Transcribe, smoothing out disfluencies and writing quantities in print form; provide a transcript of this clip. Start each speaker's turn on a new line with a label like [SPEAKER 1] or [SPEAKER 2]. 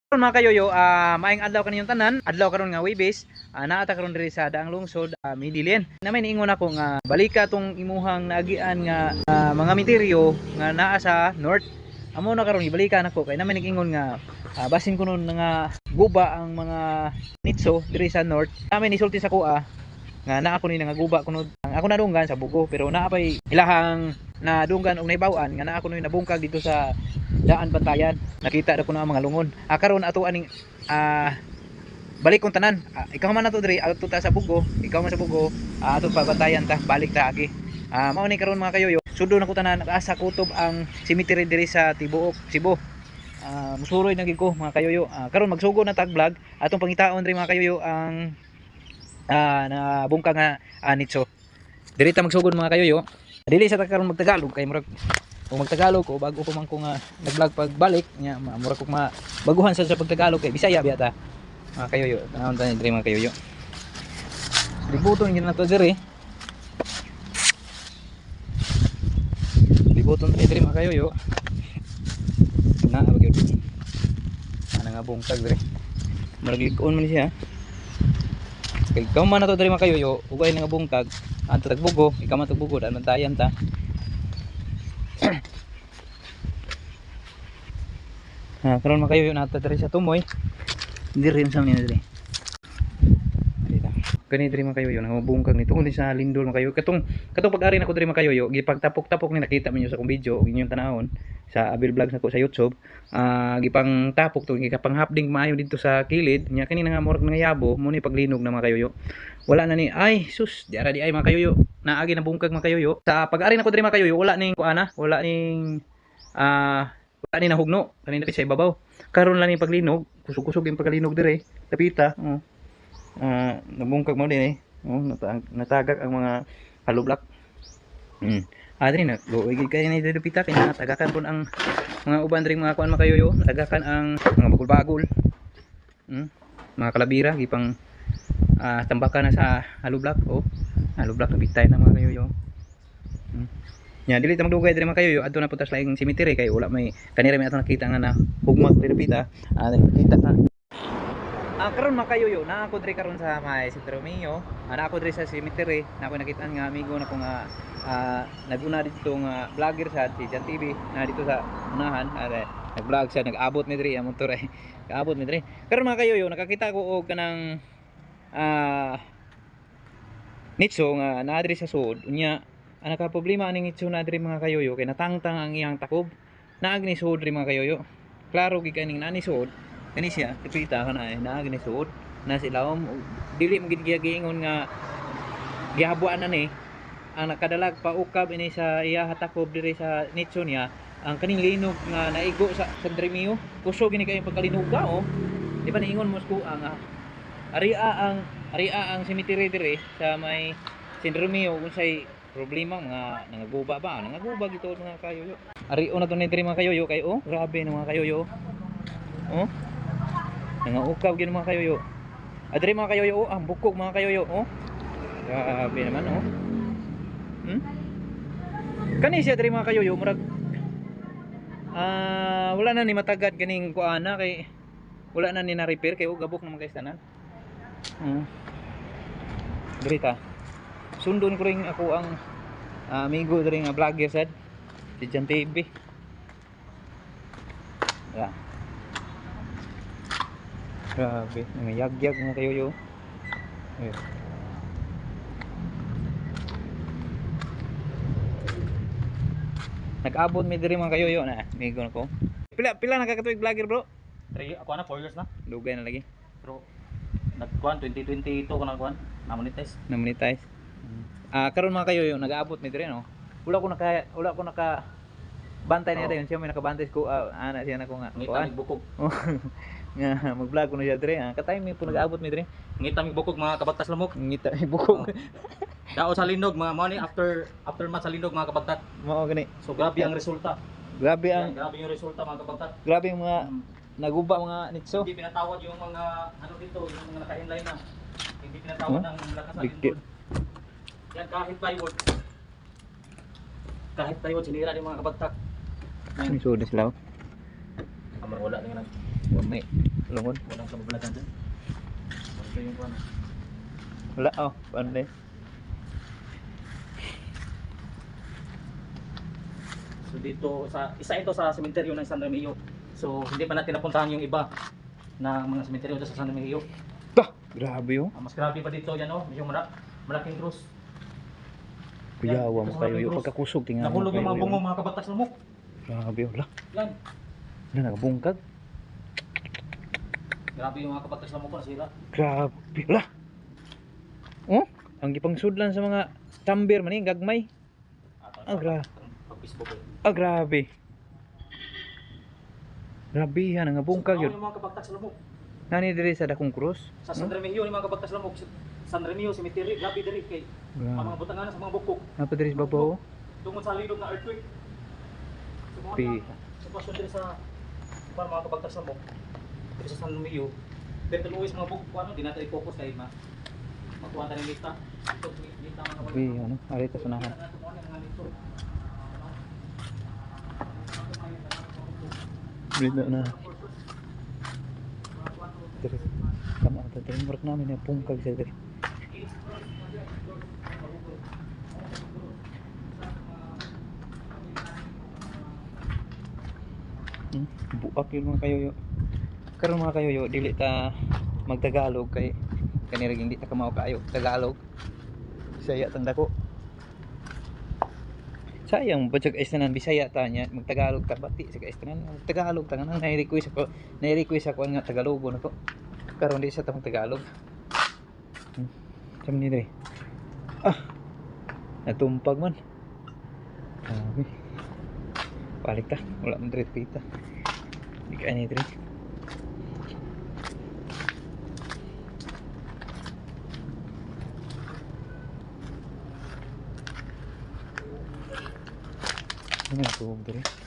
[SPEAKER 1] Karon mga kayoyo, maayong adlaw kaniyong tanan. Adlaw karon nga Webes, naata karon diri sa daang lungsod, Midilin. Namay niingon ako nga balika tong imuhang naagian nga mga meteryo nga naa sa north. Amo na karon ibalika nako kay namay niingon nga basin kuno nga guba ang mga nitso diri sa north. Namay nisulti sa kuha nga naa ko ni nga guba kuno ang ako nadunggan sa Bugo, pero naa pay ilahang nadunggan og naibaw-an nga naa ko ni nabungkag dito sa daan Bantayan. Nakita na ko na ang mga lungon. Karon ato aning balik kong tanan. Ikaw man ato diri ato ta sa Bugo, ikaw man sa Bugo, ato pa Bantayan ta, balik ta agi. Mao ni karon mga kayoyo, sudo na ko tanan asa kutob ang cemetery diri sa Tibuok, Cebu. Musuroy na gid ko mga kayoyo. Karon magsugo na tag vlog atong pangitaon diri mga kayoyo ang na bungka nga nitso. Diri ta magsugod mga kayoyo. Dili sa ta karon magtagalog kay murag kung magtagalog ko bago ko man ko nga nag-vlog pagbalik nya mura ko baguhan sa pagtagalog kay Bisaya biya ta mga kayoyo. Tanawon ta ni diri mga kayoyo. Libuton gid na to diri. Libuton diri mga kayoyo. Na gyud. Ana nga bungkag diri. Murag ig-on man siya. Kay ikaw man na to diri mga kayoyo, ugay nga bungkag ato tagbugo, ikaw man tagbugo dan Bantayan ta. Karon makayo yun nato diri sa Tumoy. Diri sa niya diri. Dito. Kani diri makayo yun nabungkag ni tungod sa lindol makayo. Katong pag-ari nako diri makayo yo, gipagtapok-tapok ni nakita man niyo sa kong video og inyong tanawon sa Abil Vlogs nako sa YouTube. Gipang tapok to gipang hapding maayo dito sa kilid. Nya kani nga murag nga yabo mo ni paglinog na makayo yo. Wala na ni ay sus, di ara di ay makayo yo. Naagi na bungkag makayo yo. Sa pag-ari nako diri makayo yo, wala ning kuana, wala ning wala ni nahugno kanina sa ibabaw. Karon lang ni paglinog, kusog-kusog yung paglinog dire. Tapita, nabungkag mo din natagak ang mga hollow block. Adri na luoy gid kay ni dapita kay natagakan pun ang mga uban diri mga kuan makayoyo, natagakan ang mga bagol-bagol. Mga kalabira gipang tambakan na sa hollow block hollow block nabitay na mga kayoyo. Nya dili ta magdugay diri mga kayoyo adto na putas laing cemetery kay wala may kanira may ato nakita nga na hugmag diri pita. Nakita ka. Karon mga kayoyo na ako diri karon sa may Santo Romeo. Na ako diri sa cemetery na ako nakita nga amigo na ko nga naguna dito nga vlogger sa Jan TV na dito sa unahan. Nag-vlog siya, nag-abot ni diri ang motor ay. Kaabot ni diri. Karon mga kayoyo nakakita ko og kanang nitso nga naa diri sa sud. Unya ka problema aning itso na diri mga kayoyo kay natangtang ang iyang takob. Naag ni suod diri mga kayoyo. Klaro gid kaning nani suod. Kani siya, ipita ka na naag ni suod. Na silawom dili mo gid giingon nga gihabuan na ni ang nakadalag pa ukab ini sa iya takob diri sa nitso niya. Ang kaning linog nga naigo sa Dremio, kusog gini kay pagkalinog ka Di ba niingon mo ko ang aria ang cemetery diri sa may San Romeo unsay problema mga nangaguba ba gito mga kayoyo. Ario na to ni diri mga kayoyo kay grabe na mga kayoyo. Nangaukab gyud mga kayoyo. Adiri mga kayoyo ang bukog mga kayoyo Grabe naman Kani siya diri mga kayoyo murag wala na ni matagad ganing kuana kay wala na ni na repair kay gabok naman kay tanan. Diri ta. Sundon ko rin ako ang amigo diri nga vlogger sad si Jan TV. Grabe, nangyag-yag mga kayoyo. Nag-abot mi diri mga kayoyo na amigo nako. Pila nakakatuig vlogger bro?
[SPEAKER 2] 3 ako na 4 years na.
[SPEAKER 1] Dugay na lagi.
[SPEAKER 2] Pero nagkuan 2022 ko na kuan, na monetize.
[SPEAKER 1] Karon mga kayoyo nag-aabot mi diri no. Wala ko naka bantay niya dayon siya may nakabantay ko ana siya nako nga.
[SPEAKER 2] Ngita mig bukog.
[SPEAKER 1] Nga mag-vlog ko na siya diri. Katay mi po nag-aabot mi diri.
[SPEAKER 2] Ngita mig bukog mga kabagtas lamok.
[SPEAKER 1] Ngita mi bukog.
[SPEAKER 2] Dao sa linog mga mo ni after match sa linog mga kabagtat.
[SPEAKER 1] Mao gani.
[SPEAKER 2] So grabe ang resulta.
[SPEAKER 1] Grabe
[SPEAKER 2] yung resulta mga kabagtat.
[SPEAKER 1] Grabe yung mga naguba mga nitso.
[SPEAKER 2] Hindi pinatawad yung mga dito, yung mga naka-inline na. Hindi pinatawad ng lakas ng lindol. Yan kahit plywood sinira ni mga kabagtak.
[SPEAKER 1] Ni sud sila.
[SPEAKER 2] Amar wala nga
[SPEAKER 1] May lungon.
[SPEAKER 2] Walang kababalagan dyan. Ito yung ano.
[SPEAKER 1] Wala oh, paano na
[SPEAKER 2] So dito, isa ito sa sementeryo ng San Remigio. So hindi pa natin napuntahan yung iba na mga sementeryo dito sa San Remigio.
[SPEAKER 1] Bah, grabe oh.
[SPEAKER 2] Mas grabe pa dito yan oh, yung malaking krus.
[SPEAKER 1] Kuyawa mo
[SPEAKER 2] Yan,
[SPEAKER 1] kayo yung
[SPEAKER 2] krus.
[SPEAKER 1] pagkakusog tingnan mo.
[SPEAKER 2] Nahulog yung mga
[SPEAKER 1] kayo,
[SPEAKER 2] bungo,
[SPEAKER 1] yun.
[SPEAKER 2] mga kabatas lumok.
[SPEAKER 1] Grabe oh. Wala.
[SPEAKER 2] Yan.
[SPEAKER 1] Wala nakabungkag.
[SPEAKER 2] Grabe yung mga kabatas lumok ko nasira.
[SPEAKER 1] Grabe. Wala. Oh, ang gipangsudlan sa mga chamber man gagmay.
[SPEAKER 2] Pag-Facebook eh.
[SPEAKER 1] Grabe. Grabe yan ang bungkag yun.
[SPEAKER 2] Yung mga kabatas lumok.
[SPEAKER 1] Nani diri sa dakong krus?
[SPEAKER 2] Sa San Remigio, yung mga kabatas lamok, San Remigio, cemetery, grabe diri kay ang mga
[SPEAKER 1] Grabe.
[SPEAKER 2] butangan sa mga bukok.
[SPEAKER 1] Napa diri sa babaw?
[SPEAKER 2] Tungod sa lidog na earthquake. So mga
[SPEAKER 1] Pi.
[SPEAKER 2] sitwasyon diri sa mga kabatas lamok, diri sa San Remigio, pero tuloy sa mga bukok, ano, di natin i-focus kay makuha tayo ng lista. Ito, lista mga
[SPEAKER 1] Grabe ano, ari ta sunahan. Dito na. Diri. Tama ta diri work namin na bungkag sa diri. Buak yun mga kayoyo. Karon mga kayoyo dili ta magtagalog kay kanira hindi ta kamao kaayo Tagalog. Bisaya tanda ko. Sayang bagyag istanan Bisaya ta nya magtagalog ta bati sa istanan Tagalog ta nang nai-request ako nga Tagalogon ako. Karon di sa ta Tagalog. Sam ni dre. Natumpag man. Grabe. Balik ta, wala man dre pita. Di ka ni dre. Ano yung tubog dre?